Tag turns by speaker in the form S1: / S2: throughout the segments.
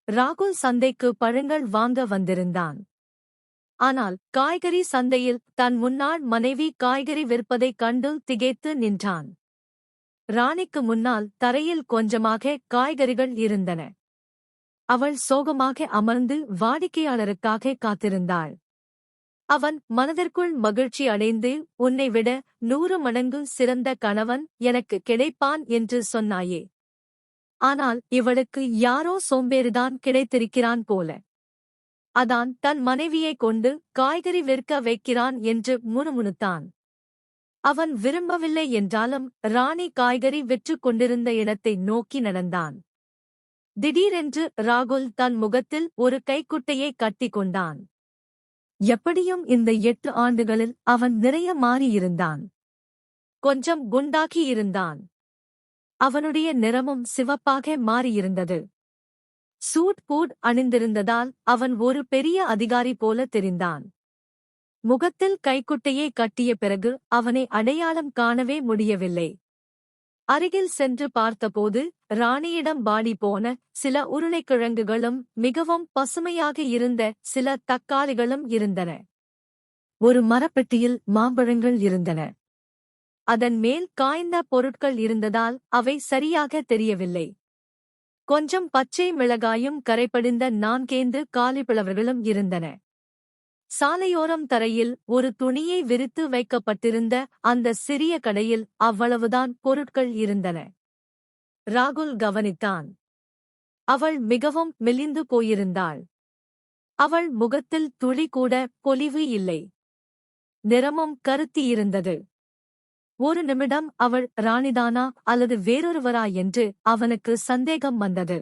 S1: ராகுல் சந்தைக்கு பழங்கள் வாங்க வந்திருந்தான். ஆனால் காய்கறி சந்தையில் தன் முன்னாள் மனைவி காய்கறி விற்பதைக் கண்டு திகைத்து நின்றான். ராணிக்கு முன்னால் தரையில் கொஞ்சமாக காய்கறிகள் இருந்தன. அவள் சோகமாக அமர்ந்து வாடிக்கையாளருக்காக காத்திருந்தாள். அவன் மனதிற்குள் மகிழ்ச்சி அடைந்து, உன்னை விட 100 மடங்கு சிறந்த கணவன் எனக்கு கிடைப்பான் என்று சொன்னாயே. ஆனால் இவளுக்கு யாரோ சோம்பேறிதான் கிடைத்திருக்கிறான் போல. அதான் தன் மனைவியைக் கொண்டு காய்கறி விற்க வைக்கிறான் என்று முணுமுணுத்தான். அவன் விரும்பவில்லை என்றாலும் ராணி காய்கறி விற்றுக் கொண்டிருந்த இடத்தை நோக்கி நடந்தான். திடீரென்று ராகுல் தன் முகத்தில் ஒரு கைக்குட்டையை கட்டிக் கொண்டான். எப்படியும் இந்த 8 ஆண்டுகளில் அவன் நிறைய மாறியிருந்தான். கொஞ்சம் குண்டாகியிருந்தான். அவனுடைய நிறமும் சிவப்பாக மாறியிருந்தது. சூட் பூட் அணிந்திருந்ததால் அவன் ஒரு பெரிய அதிகாரி போல தெரிந்தான். முகத்தில் கைக்குட்டையை கட்டிய பிறகு அவனை அடையாளம் காணவே முடியவில்லை. அருகில் சென்று பார்த்தபோது ராணியிடம் வாடி போன சில உருளைக்கிழங்குகளும் மிகவும் பசுமையாக இருந்த சில தக்காளிகளும் இருந்தன. ஒரு மரப்பெட்டியில் மாம்பழங்கள் இருந்தன. அதன் மேல் காய்ந்த பொருட்கள் இருந்ததால் அவை சரியாக தெரியவில்லை. கொஞ்சம் பச்சை மிளகாயும் கரைபடிந்த 4 காலிஃபிளவர்களும் இருந்தன. சாலையோரம் தரையில் ஒரு துணியை விரித்து வைக்கப்பட்டிருந்த அந்த சிறிய கடையில் அவ்வளவுதான் பொருட்கள் இருந்தன. ராகுல் கவனித்தான். அவள் மிகவும் மெலிந்து போயிருந்தாள். அவள் முகத்தில் துளி கூட பொலிவு இல்லை. நிறமும் கருத்தியிருந்தது. ஒரு நிமிடம் அவள் ராணிதானா அல்லது வேறொருவரா என்று அவனுக்கு சந்தேகம் வந்தது.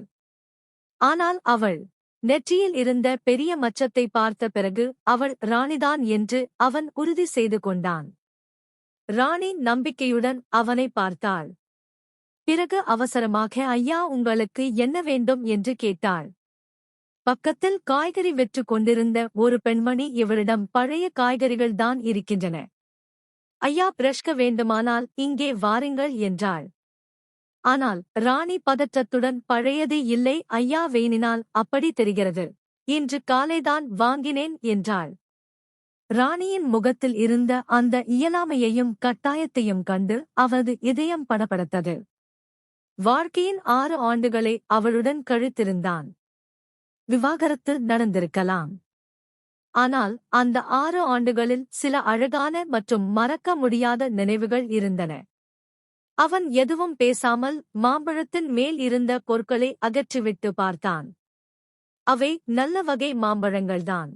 S1: ஆனால் அவள் நெற்றியில் இருந்த பெரிய மச்சத்தை பார்த்த பிறகு அவள் ராணிதான் என்று அவன் உறுதி செய்து கொண்டான். ராணி நம்பிக்கையுடன் அவனை பார்த்தாள். பிறகு அவசரமாக, ஐயா, உங்களுக்கு என்ன வேண்டும் என்று கேட்டாள். பக்கத்தில் காய்கறி விற்றுக் கொண்டிருந்த ஒரு பெண்மணி இவளிடம் பழைய காய்கறிகள்தான் இருக்கின்றன. ஐயா, பிரஷ்க வேண்டுமானால் இங்கே வாருங்கள் என்றாள். ஆனால் ராணி பதற்றத்துடன், பழையது இல்லை ஐயா, வேணினால் அப்படி தெரிகிறது. இன்று காலைதான் வாங்கினேன் என்றாள். ராணியின் முகத்தில் இருந்த அந்த இயலாமையையும் கட்டாயத்தையும் கண்டு அவளது இதயம் படபடத்தது. வாழ்க்கையின் 6 ஆண்டுகளை அவளுடன் கழித்திருந்தான். விவாகரத்து நடந்திருக்கலாம். ஆனால் அந்த 6 ஆண்டுகளில் சில அழகான மற்றும் மறக்க முடியாத நினைவுகள் இருந்தன. அவன் எதுவும் பேசாமல் மாம்பழத்தின் மேல் இருந்த பொருட்களை அகற்றிவிட்டு பார்த்தான். அவை நல்ல வகை மாம்பழங்கள்தான்.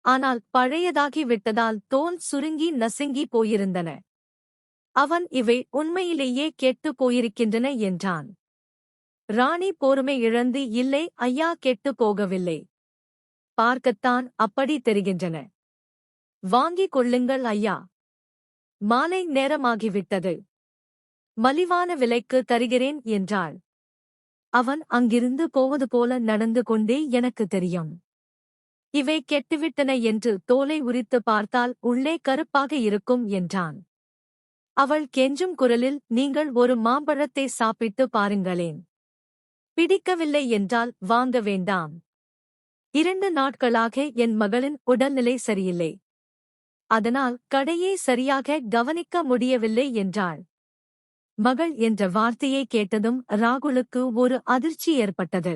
S1: ஆனால் பழையதாகி விட்டதால் தோல் சுருங்கி நசுங்கி போயிருந்தன. அவன் இவை உண்மையிலேயே கெட்டுப் போயிருக்கின்றன என்றான். ராணி பொறுமை இழந்து, இல்லை ஐயா, கெட்டுப் போகவில்லை. பார்க்கத்தான் அப்படி தெரிகின்றன. வாங்கிக் கொள்ளுங்கள் ஐயா. மாலை நேரமாகிவிட்டது. மலிவான விலைக்கு தருகிறேன் என்றாள். அவன் அங்கிருந்து போவது போல நடந்து கொண்டே, எனக்கு தெரியும். இவை கெட்டுவிட்டன என்று தோலை உரித்து பார்த்தால் உள்ளே கருப்பாக இருக்கும் என்றான். அவள் கெஞ்சும் குரலில், நீங்கள் ஒரு மாம்பழத்தை சாப்பிட்டு பாருங்களேன். பிடிக்கவில்லை என்றால் வாங்க வேண்டாம். 2 நாட்களாக என் மகளின் உடல்நிலை சரியில்லை. அதனால் கடையை சரியாக கவனிக்க முடியவில்லை என்றாள். மகள் என்ற வார்த்தையை கேட்டதும் ராகுலுக்கு ஒரு அதிர்ச்சி ஏற்பட்டது.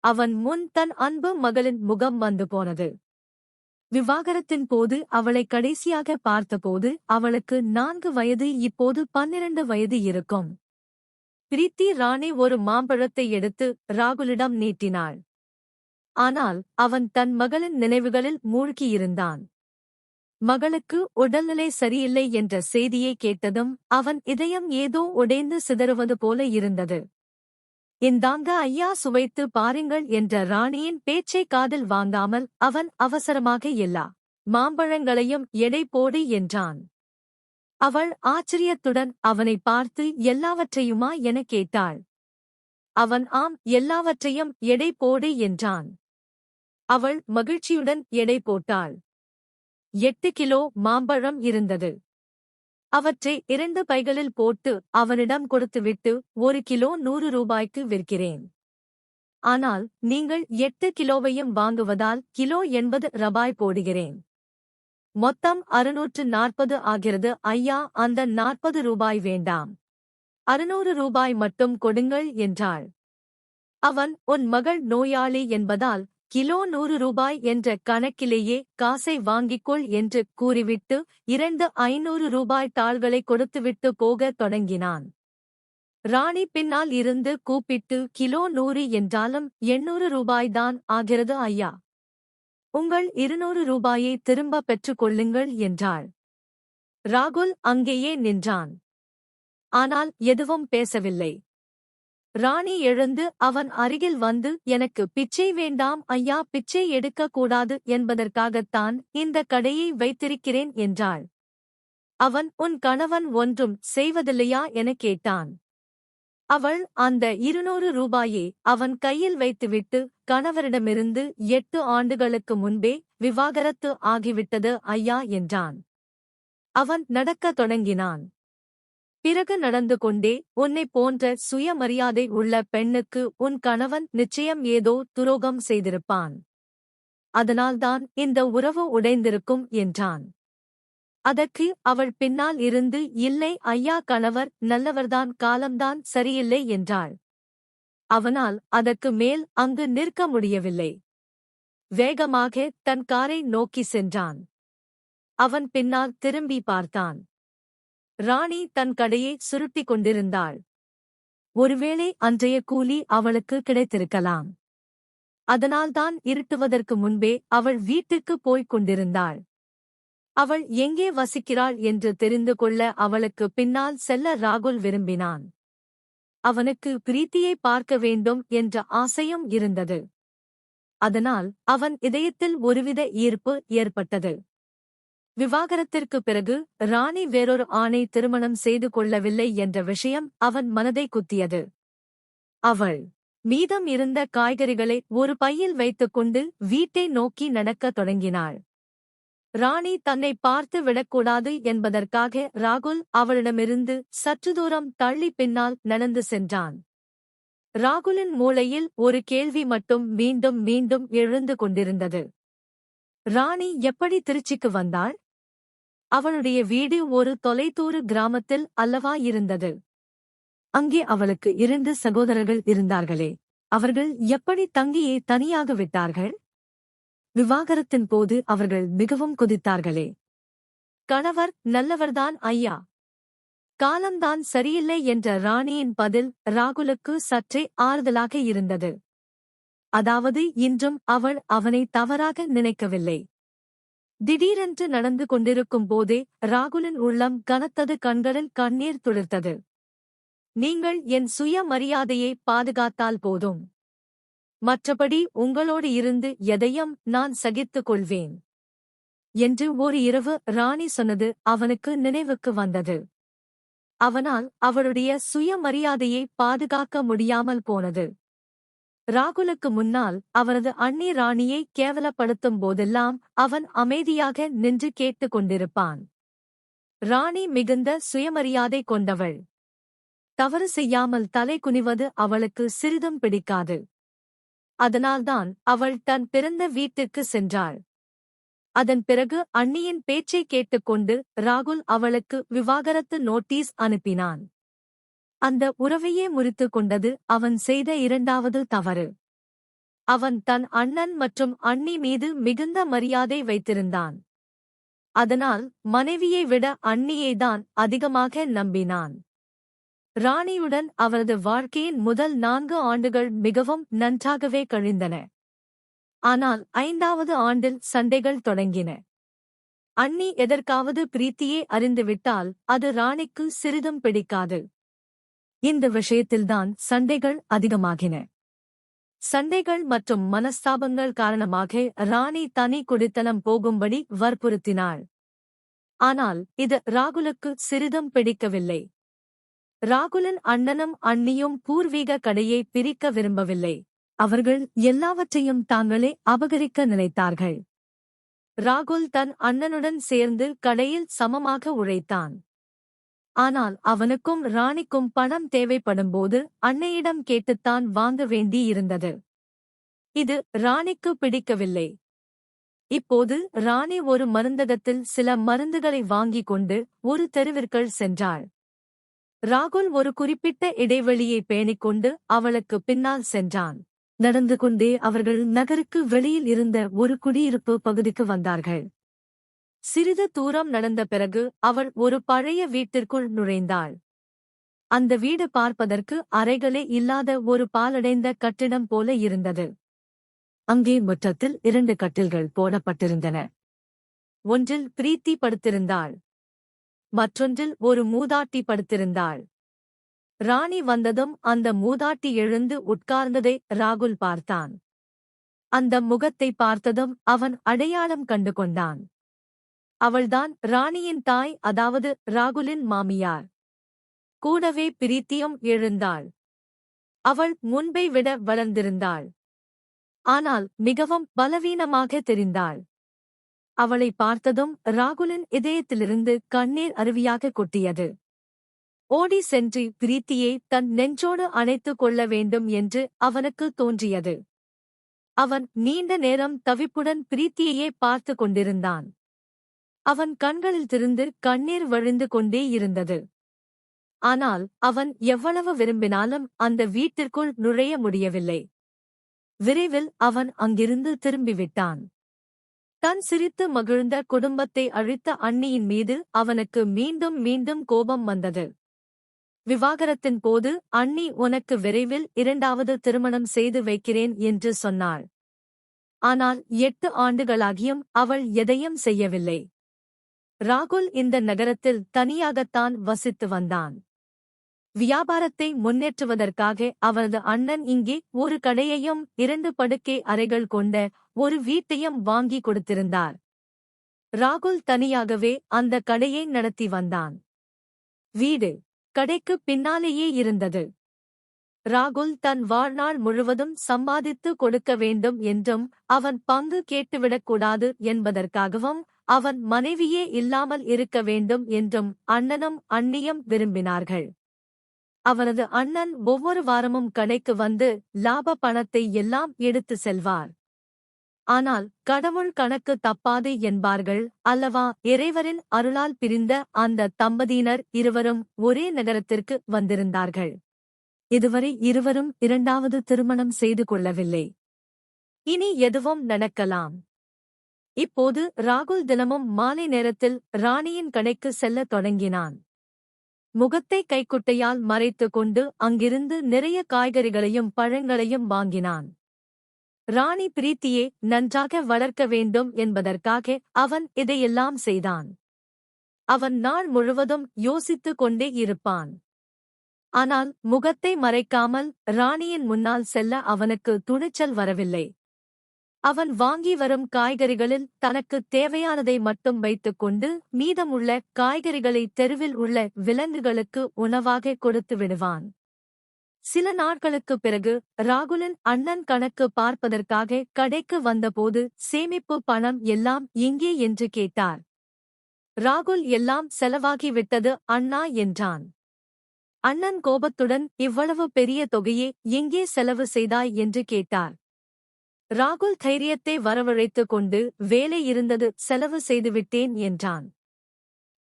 S1: அவன் முன் தன் அன்பு மகளின் முகம் வந்து போனது. விவாகரத்தின் போது அவளை கடைசியாக பார்த்தபோது அவளுக்கு 4 வயது, இப்போது 12 வயது இருக்கும். பிரீத்தி ராணி ஒரு மாம்பழத்தை எடுத்து ராகுலிடம் நீட்டினாள். ஆனால் அவன் தன் மகளின் நினைவுகளில் மூழ்கியிருந்தான். மகளுக்கு உடல்நிலை சரியில்லை என்ற செய்தியை கேட்டதும் அவன் இதயம் ஏதோ உடைந்து சிதறுவது போல இருந்தது. இந்தாங்க ஐயா, சுவைத்து பாருங்கள் என்ற ராணியின் பேச்சை காதில் வாங்காமல் அவன் அவசரமாக எல்லா மாம்பழங்களையும் எடை போடு என்றான். அவள் ஆச்சரியத்துடன் அவனை பார்த்து, எல்லாவற்றையுமா எனக் கேட்டாள். அவன் ஆம், எல்லாவற்றையும் எடை போடு என்றான். அவள் மகிழ்ச்சியுடன் எடை போட்டாள். 8 கிலோ மாம்பழம் இருந்தது. அவற்றை 2 பைகளில் போட்டு அவனிடம் கொடுத்துவிட்டு, 1 கிலோ 100 ரூபாய்க்கு விற்கிறேன். ஆனால் நீங்கள் 8 கிலோவையும் வாங்குவதால் கிலோ 80 ரூபாய் போடுகிறேன். மொத்தம் 640 ஆகிறது ஐயா. அந்த 40 ரூபாய் வேண்டாம், 600 ரூபாய் மட்டும் கொடுங்கள் என்றாள். அவன், உன் மகள் நோயாளி என்பதால் கிலோ 100 ரூபாய் என்ற கணக்கிலேயே காசை வாங்கிக்கொள் என்று கூறிவிட்டு 2 500 ரூபாய் தாள்களை கொடுத்துவிட்டு போகத் தொடங்கினான். ராணி பின்னால் இருந்து கூப்பிட்டு, கிலோ 100 என்றாலும் 800 ரூபாய்தான் ஆகிறது ஐயா. உங்கள் 200 ரூபாயை திரும்ப பெற்றுக் கொள்ளுங்கள் என்றாள். ராகுல் அங்கேயே நின்றான். ஆனால் எதுவும் பேசவில்லை. ராணி எழுந்து அவன் அருகில் வந்து, எனக்கு பிச்சை வேண்டாம் ஐயா, பிச்சை எடுக்கக் கூடாது என்பதற்காகத்தான் இந்த கடையை வைத்திருக்கிறேன் என்றாள். அவன், உன் கணவன் ஒன்றும் செய்வதில்லையா எனக் கேட்டான். அவள் அந்த 200 ரூபாயை அவன் கையில் வைத்துவிட்டு, கணவரிடமிருந்து 8 ஆண்டுகளுக்கு முன்பே விவாகரத்து ஆகிவிட்டது ஐயா என்றான். அவன் நடக்கத் தொடங்கினான். பிறகு நடந்து கொண்டே, உன்னைப் போன்ற சுயமரியாதை உள்ள பெண்ணுக்கு உன் கணவன் நிச்சயம் ஏதோ துரோகம் செய்திருப்பான். அதனால்தான் இந்த உறவு உடைந்திருக்கும் என்றான். அதற்கு அவள் பின்னால் இருந்து, இல்லை ஐயா, கணவர் நல்லவர்தான், காலம்தான் சரியில்லை என்றாள். அவனால் அதற்கு மேல் அங்கு நிற்க முடியவில்லை. வேகமாக தன் காரை நோக்கி சென்றான். அவன் பின்னால் திரும்பி பார்த்தான். ராணி தன் கடையை சுருட்டிக் கொண்டிருந்தாள். ஒருவேளை அன்றைய கூலி அவளுக்கு கிடைத்திருக்கலாம். அதனால்தான் இருட்டுவதற்கு முன்பே அவள் வீட்டுக்குப் போய்க் கொண்டிருந்தாள். அவள் எங்கே வசிக்கிறாள் என்று தெரிந்து கொள்ள அவளுக்கு பின்னால் செல்ல ராகுல் விரும்பினான். அவனுக்கு பிரீத்தியை பார்க்க வேண்டும் என்ற ஆசையும் இருந்தது. அதனால் அவன் இதயத்தில் ஒருவித ஈர்ப்பு ஏற்பட்டது. விவாகரத்திற்குப் பிறகு ராணி வேறொரு ஆணை திருமணம் செய்து கொள்ளவில்லை என்ற விஷயம் அவன் மனதை குத்தியது. அவள் மீதம் இருந்த காய்கறிகளை ஒரு பையில் வைத்துக்கொண்டு வீட்டை நோக்கி நடக்கத் தொடங்கினாள். ராணி தன்னை பார்த்து விடக்கூடாது என்பதற்காக ராகுல் அவளிடமிருந்து சற்று தூரம் தள்ளி பின்னால் நடந்து சென்றான். ராகுலின் மூளையில் ஒரு கேள்வி மட்டும் மீண்டும் மீண்டும் எழுந்து கொண்டிருந்தது. ராணி எப்படி திருச்சிக்கு வந்தாள்? அவளுடைய வீடு ஒரு தொலைதூர கிராமத்தில் அல்லவா இருந்தது. அங்கே அவளுக்கு 2 சகோதரர்கள் இருந்தார்களே, அவர்கள் எப்படி தங்கியே தனியாக விட்டார்கள்? விவாகரத்தின் போது அவர்கள் மிகவும் கொதித்தார்களே. கணவர் நல்லவர்தான் ஐயா, காலம்தான் சரியில்லை என்ற ராணியின் பதில் ராகுலுக்கு சற்றே ஆறுதலாக இருந்தது. அதாவது இன்றும் அவள் அவனை தவறாக நினைக்கவில்லை. திடீரென்று நடந்து கொண்டிருக்கும் போதே ராகுலின் உள்ளம் கனத்தது, கண்களில் கண்ணீர் துளிர்த்தது. நீங்கள் என் சுய மரியாதையை பாதுகாத்தால் போதும், மற்றபடி உங்களோடு இருந்து எதையும் நான் சகித்துக் கொள்வேன் என்று ஒரு இரவு ராணி சொன்னது அவனுக்கு நினைவுக்கு வந்தது. அவனால் அவளுடைய சுயமரியாதையை பாதுகாக்க முடியாமல் போனது. ராகுலுக்கு முன்னால் அவனது அண்ணி ராணியை கேவலப்படுத்தும் போதெல்லாம் அவன் அமைதியாக நின்று கேட்டுக் கொண்டிருப்பான். ராணி மிகுந்த சுயமரியாதை கொண்டவள். தவறு செய்யாமல் தலை குனிவது அவளுக்கு சிறிதும் பிடிக்காது. அதனால்தான் அவள் தன் பிறந்த வீட்டிற்கு சென்றாள். அதன் பிறகு அண்ணியின் பேச்சை கேட்டுக்கொண்டு ராகுல் அவளுக்கு விவாகரத்து நோட்டீஸ் அனுப்பினான். அந்த உறவையே முறித்துக் கொண்டது அவன் செய்த 2வது தவறு. அவன் தன் அண்ணன் மற்றும் அண்ணி மீது மிகுந்த மரியாதை வைத்திருந்தான். அதனால் மனைவியை விட அண்ணியைதான் அதிகமாக நம்பினான். ராணியுடன் அவரது வாழ்க்கையின் முதல் 4 ஆண்டுகள் மிகவும் நன்றாகவே கழிந்தன. ஆனால் 5வது ஆண்டில் சண்டைகள் தொடங்கின. அண்ணி எதற்காவது பிரீத்தியை அறிந்துவிட்டால் அது ராணிக்கு சிறிதும் பிடிக்காது. இந்த விஷயத்தில்தான் சண்டைகள் அதிகமாகின. சண்டைகள் மற்றும் மனஸ்தாபங்கள் காரணமாக ராணி தனி குடித்தனம் போகும்படி வற்புறுத்தினாள். ஆனால் இது ராகுலுக்கு சிறிதும் பிடிக்கவில்லை. ராகுலின் அண்ணனும் அண்ணியும் பூர்வீக கடையை பிரிக்க விரும்பவில்லை. அவர்கள் எல்லாவற்றையும் தாங்களே அபகரிக்க நினைத்தார்கள். ராகுல் தன் அண்ணனுடன் சேர்ந்து கடையில் சமமாக உழைத்தான். ஆனால் அவனுக்கும் ராணிக்கும் பணம் தேவைப்படும்போது அன்னையிடம் கேட்டுத்தான் வாங்க வேண்டியிருந்தது. இது ராணிக்கு பிடிக்கவில்லை. இப்போது ராணி ஒரு மருந்தகத்தில் சில மருந்துகளை வாங்கிக் கொண்டு ஒரு தெருவிற்குள் சென்றாள். ராகுல் ஒரு குறிப்பிட்ட இடைவெளியை பேணிக்கொண்டு அவளுக்கு பின்னால் சென்றான். நடந்து கொண்டே அவர்கள் நகருக்கு வெளியில் இருந்த ஒரு குடியிருப்பு பகுதிக்கு வந்தார்கள். சிறிது தூரம் நடந்த பிறகு அவள் ஒரு பழைய வீட்டிற்குள் நுழைந்தாள். அந்த வீடு பார்ப்பதற்கு அறைகளே இல்லாத ஒரு பாழடைந்த கட்டிடம் போல இருந்தது. அங்கே முற்றத்தில் 2 கட்டில்கள் போடப்பட்டிருந்தன. ஒன்றில் பிரீத்தி படுத்திருந்தாள். மற்றொன்றில் ஒரு மூதாட்டி படுத்திருந்தாள். ராணி வந்ததும் அந்த மூதாட்டி எழுந்து உட்கார்ந்ததை ராகுல் பார்த்தான். அந்த முகத்தை பார்த்ததும் அவன் அடையாளம் கண்டு கொண்டான். அவள்தான் ராணியின் தாய், அதாவது ராகுலின் மாமியார். கூடவே பிரீத்தியும் எழுந்தாள். அவள் முன்பை விட வளர்ந்திருந்தாள். ஆனால் மிகவும் பலவீனமாக தெரிந்தாள். அவளை பார்த்ததும் ராகுலின் இதயத்திலிருந்து கண்ணீர் அருவியாக கொட்டியது. ஓடி சென்று பிரீத்தியை தன் நெஞ்சோடு அணைத்துக் கொள்ள வேண்டும் என்று அவனுக்கு தோன்றியது. அவன் நீண்ட நேரம் தவிப்புடன் பிரீத்தியையே பார்த்து கொண்டிருந்தான். அவன் கண்களிலிருந்து கண்ணீர் வழிந்து கொண்டே இருந்தது. ஆனால் அவன் எவ்வளவு விரும்பினாலும் அந்த வீட்டிற்குள் நுழைய முடியவில்லை. விரைவில் அவன் அங்கிருந்து திரும்பிவிட்டான். தன் சிரித்து மகிழ்ந்த குடும்பத்தை அழித்த அண்ணியின் மீது அவனுக்கு மீண்டும் மீண்டும் கோபம் வந்தது. விவாகரத்தின் போது அண்ணி உனக்கு விரைவில் 2வது திருமணம் செய்து வைக்கிறேன் என்று சொன்னாள். ஆனால் 8 ஆண்டுகளாகியும் அவள் எதையும் செய்யவில்லை. ராகுல் இந்த நகரத்தில் தனியாகத்தான் வசித்து வந்தான். வியாபாரத்தை முன்னேற்றுவதற்காக அவனது அண்ணன் இங்கே ஒரு கடையையும் 2 படுக்கை அறைகள் கொண்ட ஒரு வீட்டையும் வாங்கி கொடுத்திருந்தார். ராகுல் தனியாகவே அந்த கடையை நடத்தி வந்தான். வீடு கடைக்கு பின்னாலேயே இருந்தது. ராகுல் தன் வாழ்நாள் முழுவதும் சம்பாதித்து கொடுக்க வேண்டும் என்றும் அவன் பங்கு கேட்டுவிடக்கூடாது என்பதற்காகவும் அவன் மனைவியே இல்லாமல் இருக்க வேண்டும் என்றும் அண்ணனும் அண்ணியும் விரும்பினார்கள். அவனது அண்ணன் ஒவ்வொரு வாரமும் கடைக்கு வந்து லாப பணத்தை எல்லாம் எடுத்து செல்வார். ஆனால் கடவுள் கணக்கு தப்பாது என்பார்கள் அல்லவா? இறைவரின் அருளால் பிரிந்த அந்த தம்பதியினர் இருவரும் ஒரே நகரத்திற்கு வந்திருந்தார்கள். இதுவரை இருவரும் 2வது திருமணம் செய்து கொள்ளவில்லை. இனி எதுவும் நடக்கலாம். இப்போது ராகுல் தினமும் மாலை நேரத்தில் ராணியின் கடைக்கு செல்லத் தொடங்கினான். முகத்தை கைக்குட்டையால் மறைத்துக் கொண்டு அங்கிருந்து நிறைய காய்கறிகளையும் பழங்களையும் வாங்கினான். ராணி பிரீத்தியை நன்றாக வளர்க்க வேண்டும் என்பதற்காக அவன் இதையெல்லாம் செய்தான். அவன் நாள் முழுவதும் யோசித்துக் கொண்டே இருப்பான். ஆனால் முகத்தை மறைக்காமல் ராணியின் முன்னால் செல்ல அவனுக்கு துணிச்சல் வரவில்லை. அவன் வாங்கி வரும் காய்கறிகளில் தனக்கு தேவையானதை மட்டும் வைத்துக்கொண்டு மீதமுள்ள காய்கறிகளை தெருவில் உள்ள விலங்குகளுக்கு உணவாக கொடுத்து விடுவான். சில நாட்களுக்குப் பிறகு ராகுலின் அண்ணன் கணக்கு பார்ப்பதற்காக கடைக்கு வந்தபோது சேமிப்பு பணம் எல்லாம் எங்கே என்று கேட்டார். ராகுல் எல்லாம் செலவாகிவிட்டது அண்ணா என்றான். அண்ணன் கோபத்துடன் இவ்வளவு பெரிய தொகையை எங்கே செலவு செய்தாய் என்று கேட்டார். ராகுல் தைரியத்தை வரவழைத்துக் கொண்டு வேலை இருந்தது, செலவு செய்துவிட்டேன் என்றான்.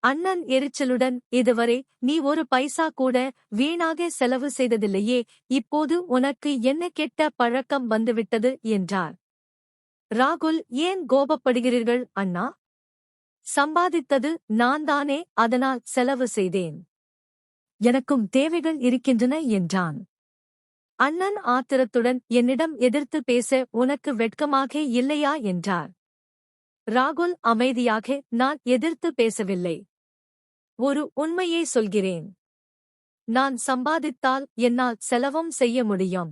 S1: அண்ணன் எரிச்சலுடன், இதுவரை நீ ஒரு பைசா கூட வீணாக செலவு செய்ததில்லையே, இப்போது உனக்கு என்ன கெட்ட பழக்கம் வந்துவிட்டது என்றார். ராகுல், ஏன் கோபப்படுகிறீர்கள் அண்ணா? சம்பாதித்தது நான்தானே, அதனால் செலவு செய்தேன். எனக்கும் தேவைகள் இருக்கின்றன என்றான். அண்ணன் ஆத்திரத்துடன், என்னிடம் எதிர்த்து பேச உனக்கு வெட்கமாக இல்லையா என்றார். ராகுல் அமைதியாக, நான் எதிர்த்து பேசவில்லை. ஒரு உண்மையை சொல்கிறேன். நான் சம்பாதித்தால் என்னால் செலவும் செய்ய முடியும்.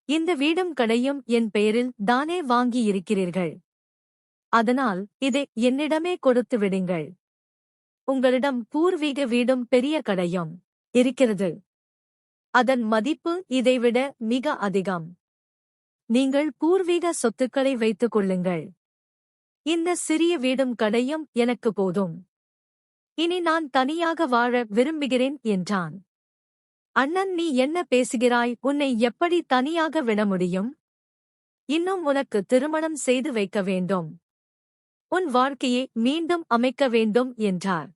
S1: இந்த வீடும் கடையும் என் பெயரில் தானே வாங்கியிருக்கிறீர்கள். அதனால் இதை என்னிடமே கொடுத்து விடுங்கள். உங்களிடம் பூர்வீக வீடும் பெரிய கடையும் இருக்கிறது. அதன் மதிப்பு இதைவிட மிக அதிகம். நீங்கள் பூர்வீக சொத்துக்களை வைத்துக் கொள்ளுங்கள். இந்த சிறிய வீடும் கடையும் எனக்கு போதும். இனி நான் தனியாக வாழ விரும்புகிறேன் என்றான். அண்ணன், நீ என்ன பேசுகிறாய்? உன்னை எப்படி தனியாக விட முடியும்? இன்னும் உனக்கு திருமணம் செய்து வைக்க வேண்டும். உன் வாழ்க்கையை மீண்டும் அமைக்க வேண்டும் என்றார்.